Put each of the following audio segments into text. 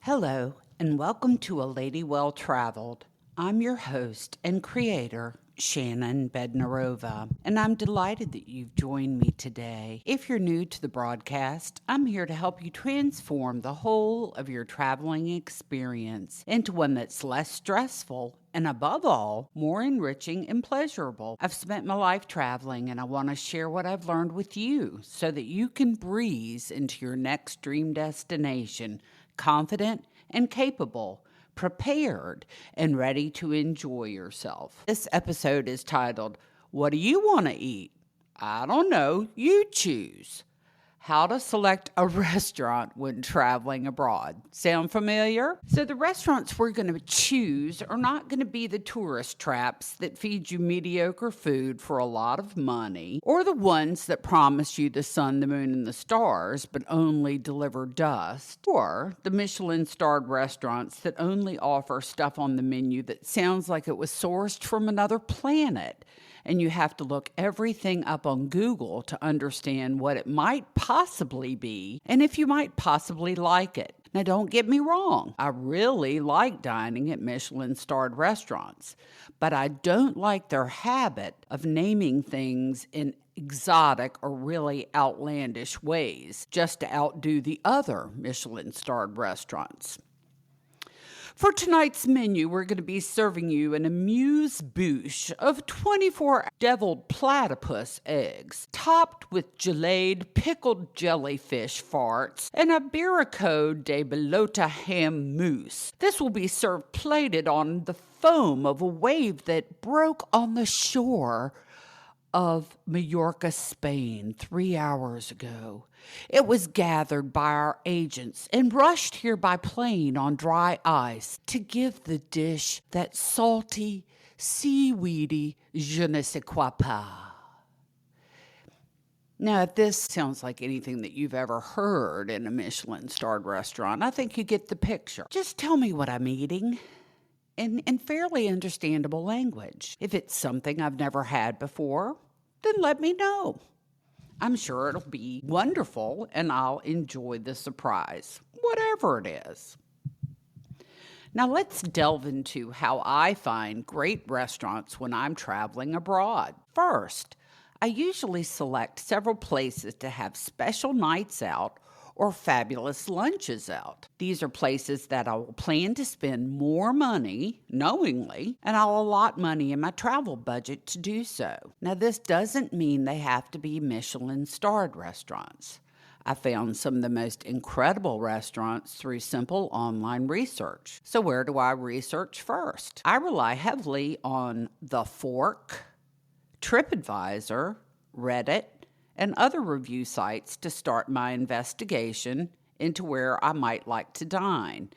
Hello, and welcome to A Lady Well Traveled. I'm your host and creator, Shannon Bednarova, and I'm delighted that you've joined me today. If you're new to the broadcast, I'm here to help you transform the whole of your traveling experience into one that's less stressful and, above all, more enriching and pleasurable. I've spent my life traveling, and I want to share what I've learned with you so that you can breeze into your next dream destination confident and capable, prepared, and ready to enjoy yourself. This episode is titled, What Do You Want to Eat? I don't know. You choose. How to select a restaurant when traveling abroad. Sound familiar? So the restaurants we're going to choose are not going to be the tourist traps that feed you mediocre food for a lot of money, or the ones that promise you the sun, the moon, and the stars, but only deliver dust, or the Michelin-starred restaurants that only offer stuff on the menu that sounds like it was sourced from another planet, and you have to look everything up on Google to understand what it might possibly be and if you might possibly like it. Now, don't get me wrong. I really like dining at Michelin-starred restaurants, but I don't like their habit of naming things in exotic or really outlandish ways just to outdo the other Michelin-starred restaurants. For tonight's menu, we're going to be serving you an amuse-bouche of 24 deviled platypus eggs, topped with gelade pickled jellyfish farts and a Birico de Bellota ham mousse. This will be served plated on the foam of a wave that broke on the shore of Majorca, Spain, 3 hours ago. It was gathered by our agents and rushed here by plane on dry ice to give the dish that salty, seaweedy je ne sais quoi pas. Now, if this sounds like anything that you've ever heard in a Michelin-starred restaurant, I think you get the picture. Just tell me what I'm eating in fairly understandable language. If it's something I've never had before, then let me know. I'm sure it'll be wonderful and I'll enjoy the surprise, whatever it is. Now let's delve into how I find great restaurants when I'm traveling abroad. First, I usually select several places to have special nights out or fabulous lunches out. These are places that I will plan to spend more money, knowingly, and I'll allot money in my travel budget to do so. Now, this doesn't mean they have to be Michelin-starred restaurants. I found some of the most incredible restaurants through simple online research. So where do I research first? I rely heavily on The Fork, TripAdvisor, Reddit, and other review sites to start my investigation into where I might like to dine.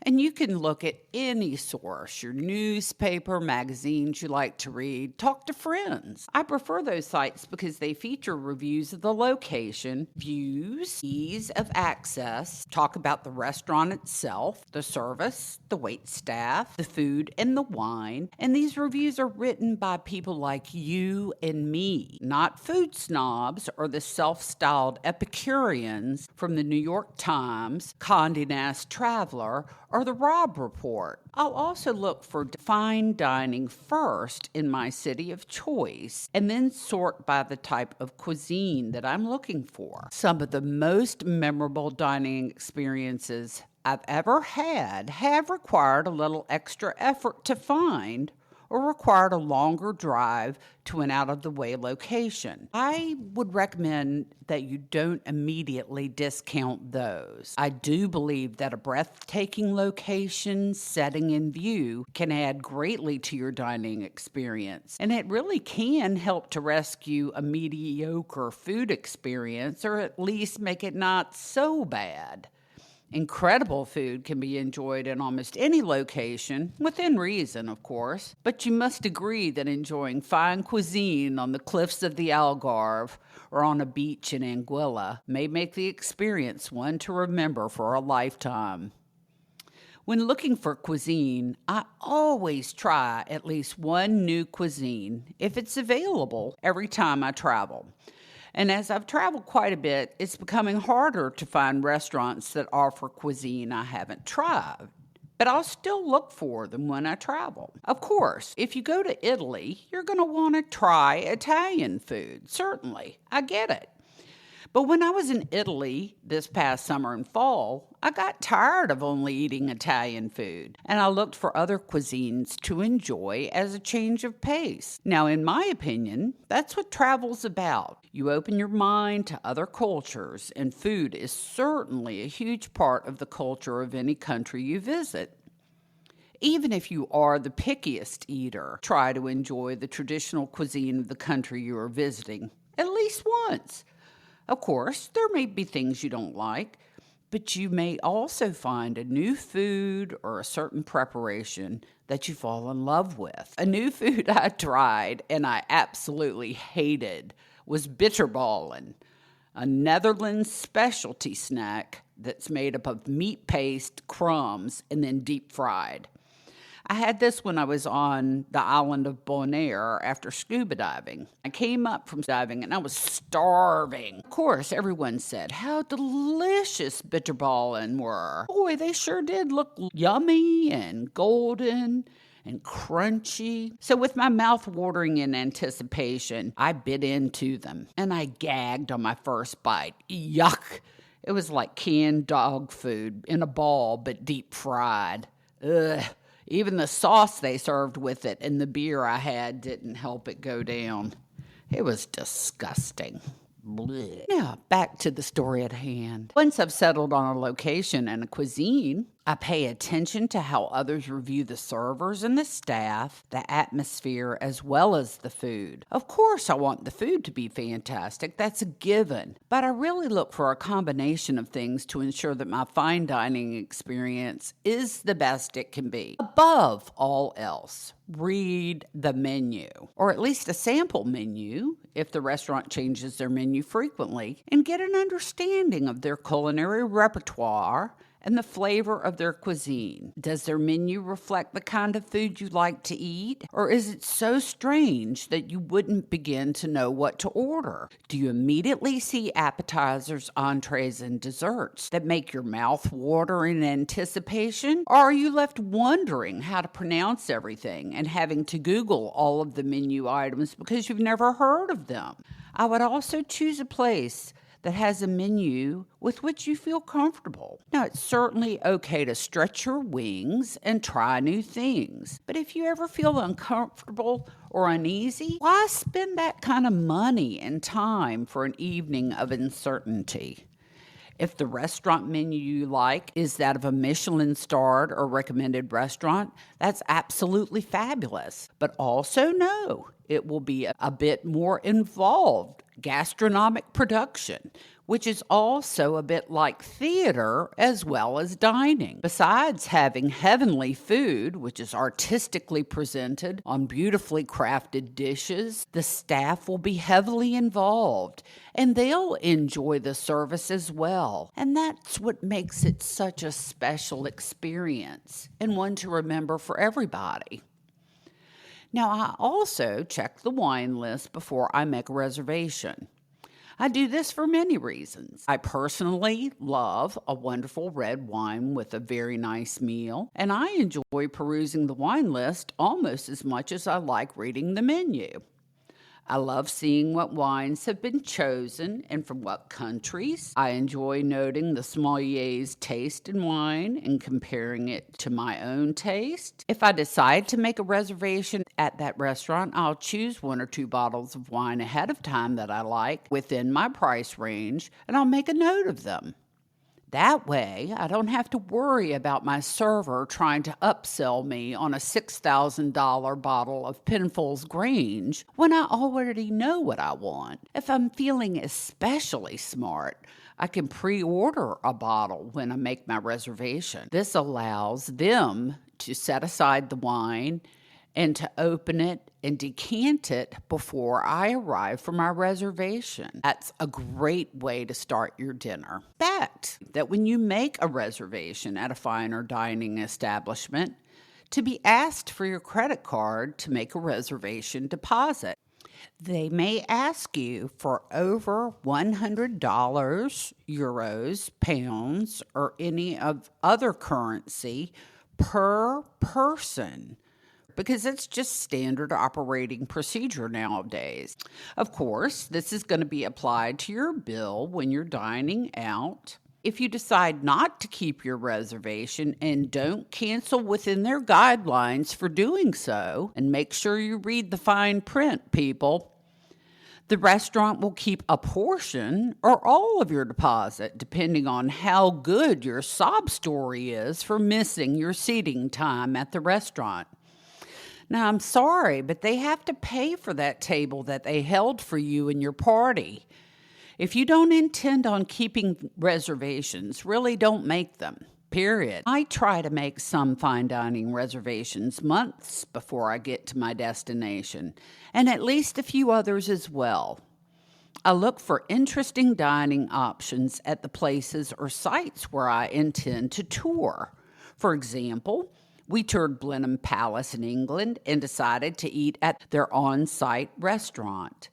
And you can look at any source, your newspaper, magazines you like to read, talk to friends. I prefer those sites because they feature reviews of the location, views, ease of access, talk about the restaurant itself, the service, the wait staff, the food, and the wine. And these reviews are written by people like you and me, not food snobs or the self-styled Epicureans from the New York Times, Condé Nast Traveler, or the Robb Report. I'll also look for fine dining first in my city of choice and then sort by the type of cuisine that I'm looking for. Some of the most memorable dining experiences I've ever had have required a little extra effort to find or required a longer drive to an out-of-the-way location. I would recommend that you don't immediately discount those. I do believe that a breathtaking location, setting, and view can add greatly to your dining experience, and it really can help to rescue a mediocre food experience or at least make it not so bad. Incredible food can be enjoyed in almost any location, within reason, of course, but you must agree that enjoying fine cuisine on the cliffs of the Algarve or on a beach in Anguilla may make the experience one to remember for a lifetime. When looking for cuisine, I always try at least one new cuisine, if it's available, every time I travel. And as I've traveled quite a bit, it's becoming harder to find restaurants that offer cuisine I haven't tried. But I'll still look for them when I travel. Of course, if you go to Italy, you're going to want to try Italian food. Certainly, I get it. But when I was in Italy this past summer and fall, I got tired of only eating Italian food, and I looked for other cuisines to enjoy as a change of pace. Now, in my opinion, that's what travel's about. You open your mind to other cultures, and food is certainly a huge part of the culture of any country you visit. Even if you are the pickiest eater, try to enjoy the traditional cuisine of the country you are visiting, at least once. Of course, there may be things you don't like, but you may also find a new food or a certain preparation that you fall in love with. A new food I tried and I absolutely hated was bitterballen, a Netherlands specialty snack that's made up of meat paste, crumbs, and then deep fried. I had this when I was on the island of Bonaire after scuba diving. I came up from diving and I was starving. Of course, everyone said how delicious bitterballen were. Boy, they sure did look yummy and golden and crunchy. So with my mouth watering in anticipation, I bit into them and I gagged on my first bite. Yuck! It was like canned dog food in a ball but deep fried. Ugh. Even the sauce they served with it and the beer I had didn't help it go down. It was disgusting. Blech. Now, back to the story at hand. Once I've settled on a location and a cuisine, I pay attention to how others review the servers and the staff, the atmosphere, as well as the food. Of course, I want the food to be fantastic. That's a given. But I really look for a combination of things to ensure that my fine dining experience is the best it can be. Above all else, read the menu, or at least a sample menu if the restaurant changes their menu frequently, and get an understanding of their culinary repertoire and the flavor of their cuisine. Does their menu reflect the kind of food you like to eat? Or is it so strange that you wouldn't begin to know what to order? Do you immediately see appetizers, entrees, and desserts that make your mouth water in anticipation? Or are you left wondering how to pronounce everything and having to Google all of the menu items because you've never heard of them? I would also choose a place that has a menu with which you feel comfortable. Now, it's certainly okay to stretch your wings and try new things. But if you ever feel uncomfortable or uneasy, why spend that kind of money and time for an evening of uncertainty? If the restaurant menu you like is that of a Michelin-starred or recommended restaurant, that's absolutely fabulous. But also know it will be a bit more involved gastronomic production, which is also a bit like theater as well as dining. Besides having heavenly food, which is artistically presented on beautifully crafted dishes, the staff will be heavily involved and they'll enjoy the service as well. And that's what makes it such a special experience and one to remember for everybody. Now, I also check the wine list before I make a reservation. I do this for many reasons. I personally love a wonderful red wine with a very nice meal, and I enjoy perusing the wine list almost as much as I like reading the menu. I love seeing what wines have been chosen and from what countries. I enjoy noting the sommelier's taste in wine and comparing it to my own taste. If I decide to make a reservation at that restaurant, I'll choose 1 or 2 bottles of wine ahead of time that I like within my price range, and I'll make a note of them. That way, I don't have to worry about my server trying to upsell me on a $6,000 bottle of Penfolds Grange when I already know what I want. If I'm feeling especially smart, I can pre-order a bottle when I make my reservation. This allows them to set aside the wine and to open it and decant it before I arrive for my reservation. That's a great way to start your dinner. Fact that when you make a reservation at a finer dining establishment, to be asked for your credit card to make a reservation deposit. They may ask you for over $100, euros, pounds, or any of other currency per person, because it's just standard operating procedure nowadays. Of course, this is going to be applied to your bill when you're dining out. If you decide not to keep your reservation, and don't cancel within their guidelines for doing so, and make sure you read the fine print, people, the restaurant will keep a portion or all of your deposit, depending on how good your sob story is for missing your seating time at the restaurant. Now, I'm sorry, but they have to pay for that table that they held for you and your party. If you don't intend on keeping reservations, really don't make them, period. I try to make some fine dining reservations months before I get to my destination, and at least a few others as well. I look for interesting dining options at the places or sites where I intend to tour. For example, we toured Blenheim Palace in England and decided to eat at their on-site restaurant.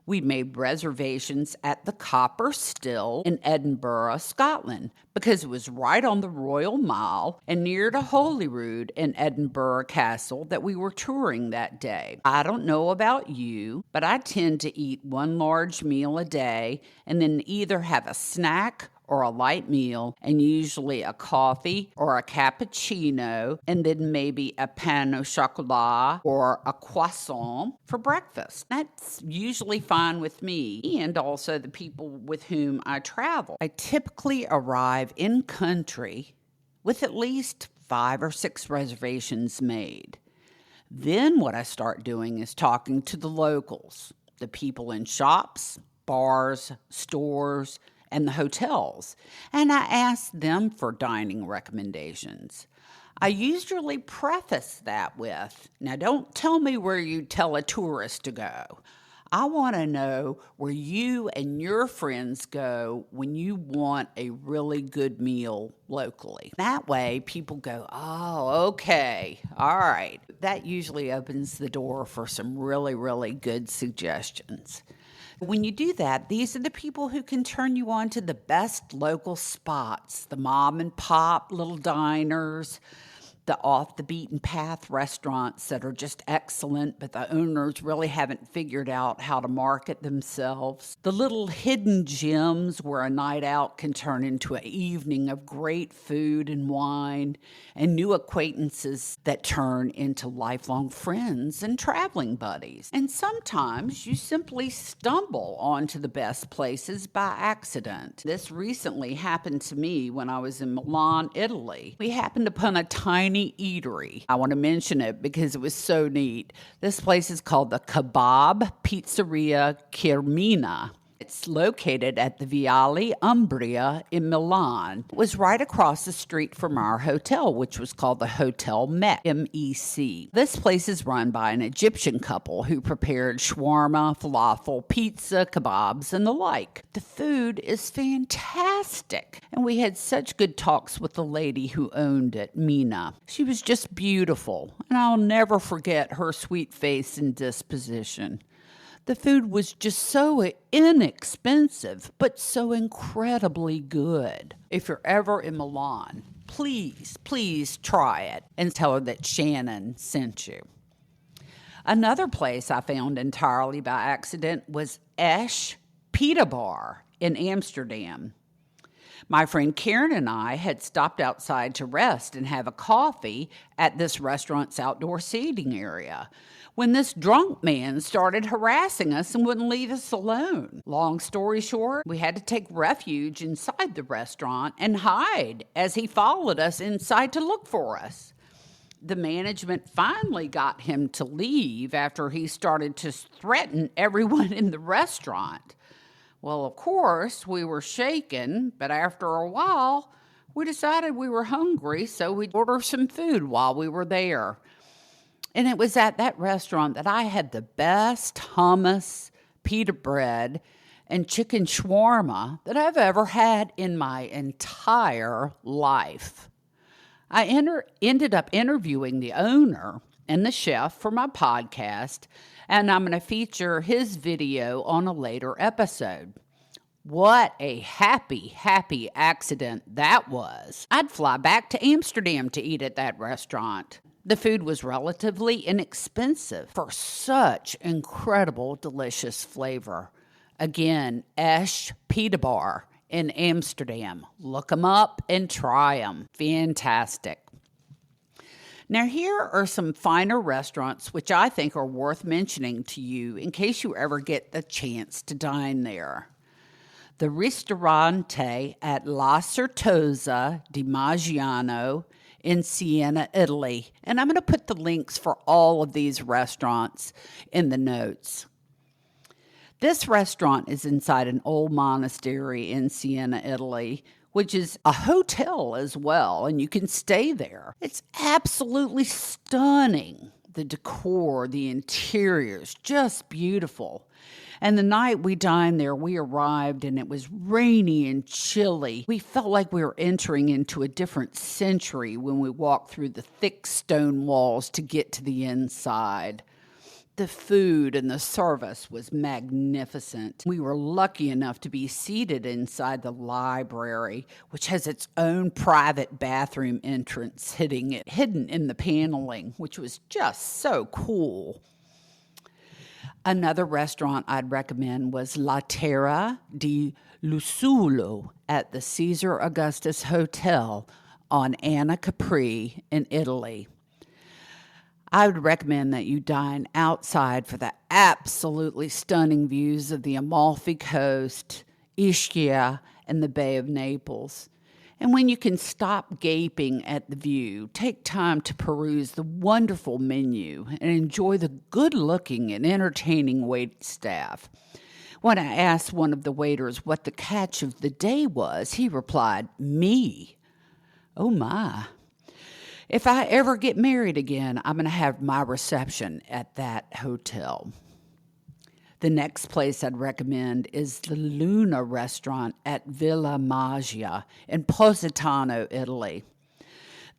We made reservations at the Copper Still in Edinburgh, Scotland, because it was right on the Royal Mile and near to Holyrood in Edinburgh Castle that we were touring that day. I don't know about you, but I tend to eat one large meal a day and then either have a snack or a light meal, and usually a coffee or a cappuccino, and then maybe a pain au chocolat or a croissant for breakfast. That's usually fine with me and also the people with whom I travel. I typically arrive in country with at least 5 or 6 reservations made. Then what I start doing is talking to the locals, the people in shops, bars, stores, and the hotels, and I ask them for dining recommendations. I usually preface that with, now don't tell me where you tell a tourist to go. I want to know where you and your friends go when you want a really good meal locally. That way people go, oh, okay, all right. That usually opens the door for some really, really good suggestions. When you do that, these are the people who can turn you on to the best local spots, the mom and pop little diners, the off-the-beaten-path restaurants that are just excellent, but the owners really haven't figured out how to market themselves. The little hidden gems where a night out can turn into an evening of great food and wine, and new acquaintances that turn into lifelong friends and traveling buddies. And sometimes you simply stumble onto the best places by accident. This recently happened to me when I was in Milan, Italy. We happened upon a tiny eatery. I want to mention it because it was so neat. This place is called the Kebab Pizzeria Carmina. It's located at the Viale Umbria in Milan. It was right across the street from our hotel, which was called the Hotel Mec, M-E-C. This place is run by an Egyptian couple who prepared shawarma, falafel, pizza, kebabs, and the like. The food is fantastic, and we had such good talks with the lady who owned it, Mina. She was just beautiful, and I'll never forget her sweet face and disposition. The food was just so inexpensive, but so incredibly good. If you're ever in Milan, please try it and tell her that Shannon sent you. Another place I found entirely by accident was Esch Pita Bar in Amsterdam. My friend Karen and I had stopped outside to rest and have a coffee at this restaurant's outdoor seating area when this drunk man started harassing us and wouldn't leave us alone. Long story short, we had to take refuge inside the restaurant and hide as he followed us inside to look for us. The management finally got him to leave after he started to threaten everyone in the restaurant. Well, of course, we were shaken, but after a while, we decided we were hungry, so we'd order some food while we were there. And it was at that restaurant that I had the best hummus, pita bread, and chicken shawarma that I've ever had in my entire life. I ended up interviewing the owner, and the chef for my podcast, and I'm going to feature his video on a later episode. What a happy, happy accident that was. I'd fly back to Amsterdam to eat at that restaurant. The food was relatively inexpensive for such incredible, delicious flavor. Again, Esh Pita Bar in Amsterdam. Look them up and try them. Fantastic. Now, here are some finer restaurants which I think are worth mentioning to you in case you ever get the chance to dine there. The Ristorante at La Certosa di Maggiano in Siena, Italy. And I'm going to put the links for all of these restaurants in the notes. This restaurant is inside an old monastery in Siena, Italy, which is a hotel as well, and you can stay there. It's absolutely stunning. The decor, the interiors, just beautiful. And the night we dined there, we arrived and it was rainy and chilly. We felt like we were entering into a different century when we walked through the thick stone walls to get to the inside. The food and the service was magnificent. We were lucky enough to be seated inside the library, which has its own private bathroom entrance hidden in the paneling, which was just so cool. Another restaurant I'd recommend was La Terra di Lusullo at the Caesar Augustus Hotel on Anna Capri in Italy. I would recommend that you dine outside for the absolutely stunning views of the Amalfi Coast, Ischia, and the Bay of Naples. And when you can stop gaping at the view, take time to peruse the wonderful menu and enjoy the good-looking and entertaining wait staff. When I asked one of the waiters what the catch of the day was, he replied, "Me." Oh my. If I ever get married again, I'm going to have my reception at that hotel. The next place I'd recommend is the Luna restaurant at Villa Maggia in Positano, Italy.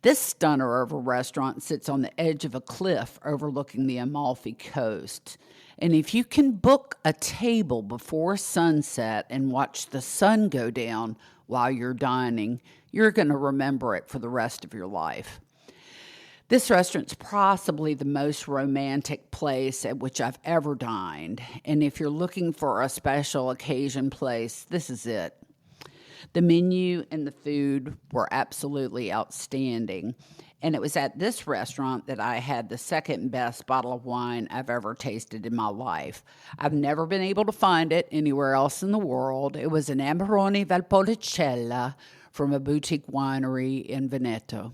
This stunner of a restaurant sits on the edge of a cliff overlooking the Amalfi Coast. And if you can book a table before sunset and watch the sun go down while you're dining, you're going to remember it for the rest of your life. This restaurant's possibly the most romantic place at which I've ever dined. And if you're looking for a special occasion place, this is it. The menu and the food were absolutely outstanding. And it was at this restaurant that I had the second best bottle of wine I've ever tasted in my life. I've never been able to find it anywhere else in the world. It was an Amarone Valpolicella from a boutique winery in Veneto.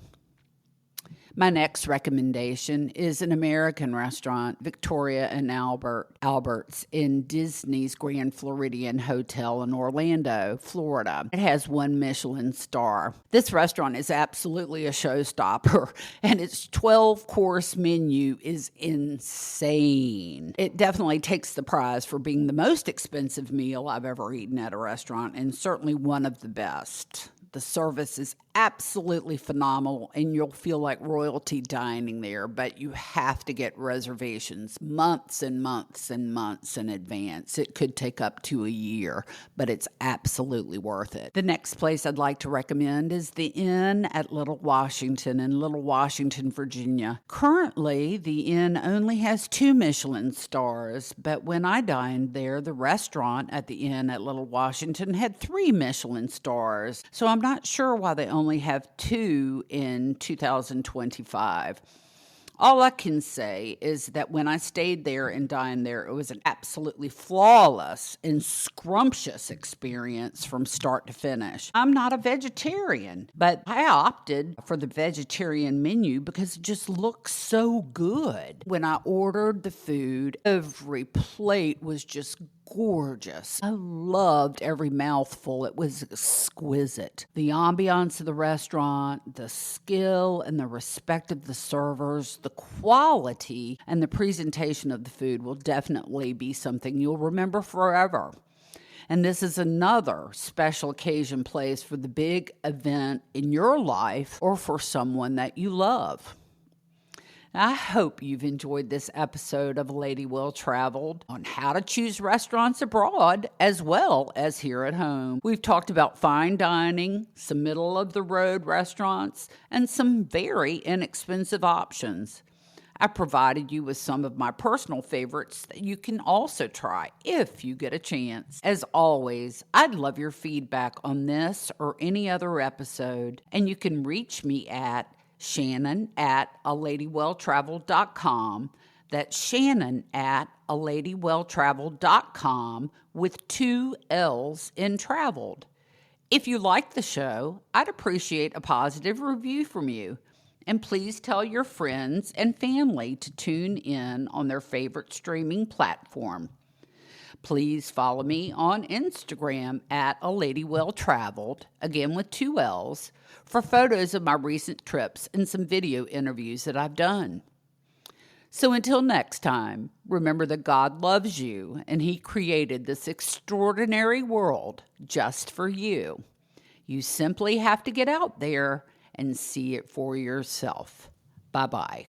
My next recommendation is an American restaurant, Victoria and Albert's in Disney's Grand Floridian Hotel in Orlando, Florida. It has 1 Michelin star. This restaurant is absolutely a showstopper, and its 12-course menu is insane. It definitely takes the prize for being the most expensive meal I've ever eaten at a restaurant, and certainly one of the best. The service is absolutely phenomenal, and you'll feel like royalty dining there, but you have to get reservations months and months and months in advance. It could take up to a year, but it's absolutely worth it. The next place I'd like to recommend is the Inn at Little Washington in Little Washington, Virginia. Currently, the inn only has 2 Michelin stars, but when I dined there, the restaurant at the Inn at Little Washington had 3 Michelin stars, so I'm not sure why they only have 2 in 2025. All I can say is that when I stayed there and dined there, it was an absolutely flawless and scrumptious experience from start to finish. I'm not a vegetarian, but I opted for the vegetarian menu because it just looks so good. When I ordered the food, every plate was just gorgeous. I loved every mouthful. It was exquisite. The ambiance of the restaurant, the skill and the respect of the servers, the quality and the presentation of the food will definitely be something you'll remember forever. And this is another special occasion place for the big event in your life or for someone that you love. I hope you've enjoyed this episode of Lady Well Traveled on how to choose restaurants abroad as well as here at home. We've talked about fine dining, some middle-of-the-road restaurants, and some very inexpensive options. I provided you with some of my personal favorites that you can also try if you get a chance. As always, I'd love your feedback on this or any other episode, and you can reach me at Shannon@aladywelltraveled.com. That's Shannon@aladywelltraveled.com with 2 L's in traveled. If you like the show, I'd appreciate a positive review from you. And please tell your friends and family to tune in on their favorite streaming platform. Please follow me on Instagram at @aladywelltraveled, again with 2 L's, for photos of my recent trips and some video interviews that I've done. So until next time, remember that God loves you and He created this extraordinary world just for you. You simply have to get out there and see it for yourself. Bye-bye.